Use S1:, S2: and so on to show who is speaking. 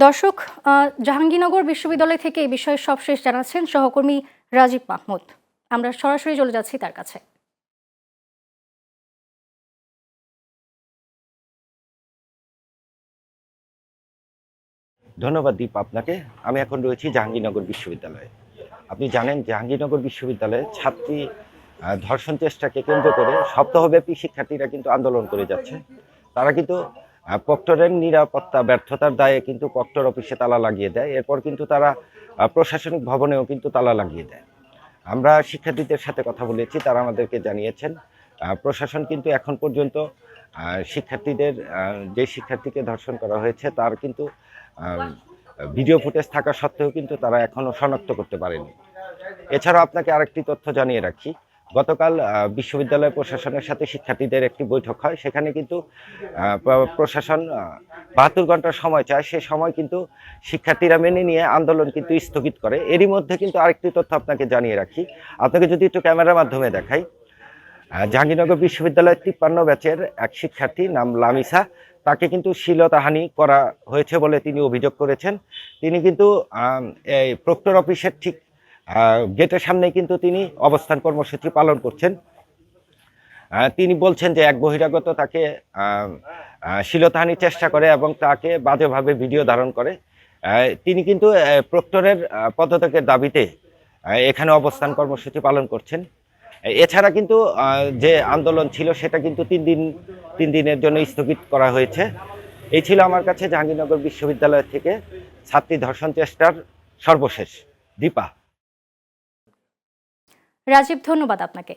S1: দর্শক, জাহাঙ্গীরনগর বিশ্ববিদ্যালয় থেকে এই বিষয়ে সবশেষ জানাচ্ছেন সহকর্মী রাজীব মাহমুদ। আমরা সরাসরি চলে যাচ্ছি তার কাছে।
S2: ধন্যবাদ দীপ আপনাকে। আমি এখন রয়েছি জাহাঙ্গীরনগর বিশ্ববিদ্যালয়ে। আপনি জানেন জাহাঙ্গীরনগর বিশ্ববিদ্যালয়ে ছাত্রী ধর্ষণ চেষ্টাকে কেন্দ্র করে সপ্তাহব্যাপী শিক্ষার্থীরা কিন্তু আন্দোলন করে যাচ্ছে। তারা কিন্তু প্রক্টরের নিরাপত্তা ব্যর্থতার দায়ে কিন্তু প্রক্টর অফিসে তালা লাগিয়ে দেয়। এরপর কিন্তু তারা প্রশাসনিক ভবনেও কিন্তু তালা লাগিয়ে দেয়। আমরা শিক্ষার্থীদের সাথে কথা বলেছি, তারা আমাদেরকে জানিয়েছেন প্রশাসন কিন্তু এখন পর্যন্ত শিক্ষার্থীদের যে শিক্ষার্থীকে ধর্ষণ করা হয়েছে তার কিন্তু ভিডিও ফুটেজ থাকা সত্ত্বেও কিন্তু তারা এখনও শনাক্ত করতে পারেনি। এছাড়াও আপনাকে আরেকটি তথ্য জানিয়ে রাখি, গতকাল বিশ্ববিদ্যালয় প্রশাসনের সাথে শিক্ষার্থীদের একটি বৈঠক হয়। সেখানে কিন্তু প্রশাসন 72 ঘন্টার সময় চায়, সে সময় কিন্তু শিক্ষার্থীরা মেনে নিয়ে আন্দোলন কিন্তু স্থগিত করে। এরই মধ্যে কিন্তু আরেকটি তথ্য আপনাকে জানিয়ে রাখি, আপনাকে যদি একটু ক্যামেরার মাধ্যমে দেখাই, জাহাঙ্গীরনগর বিশ্ববিদ্যালয়ের 53 ব্যাচের এক শিক্ষার্থী নাম লামিসা, তাকে কিন্তু শ্লীলতাহানি করা হয়েছে বলে তিনি অভিযোগ করেছেন। তিনি কিন্তু এই প্রক্টর অফিসের ঠিক গেটের সামনে কিন্তু তিনি অবস্থান কর্মসূচি পালন করছেন। তিনি বলছেন যে এক বহিরাগত তাকে শ্লীলতাহানির চেষ্টা করে এবং তাকে বাজেভাবে ভিডিও ধারণ করে। তিনি কিন্তু প্রক্টরের পদত্যাগের দাবিতে এখানে অবস্থান কর্মসূচি পালন করছেন। এছাড়া কিন্তু যে আন্দোলন ছিল সেটা কিন্তু তিন দিনের জন্য স্থগিত করা হয়েছে। এই ছিল আমার কাছে জাহাঙ্গীরনগর বিশ্ববিদ্যালয় থেকে ছাত্রী ধর্ষণ চেষ্টার সর্বশেষ। দীপা।
S1: রাজীব, ধন্যবাদ আপনাকে।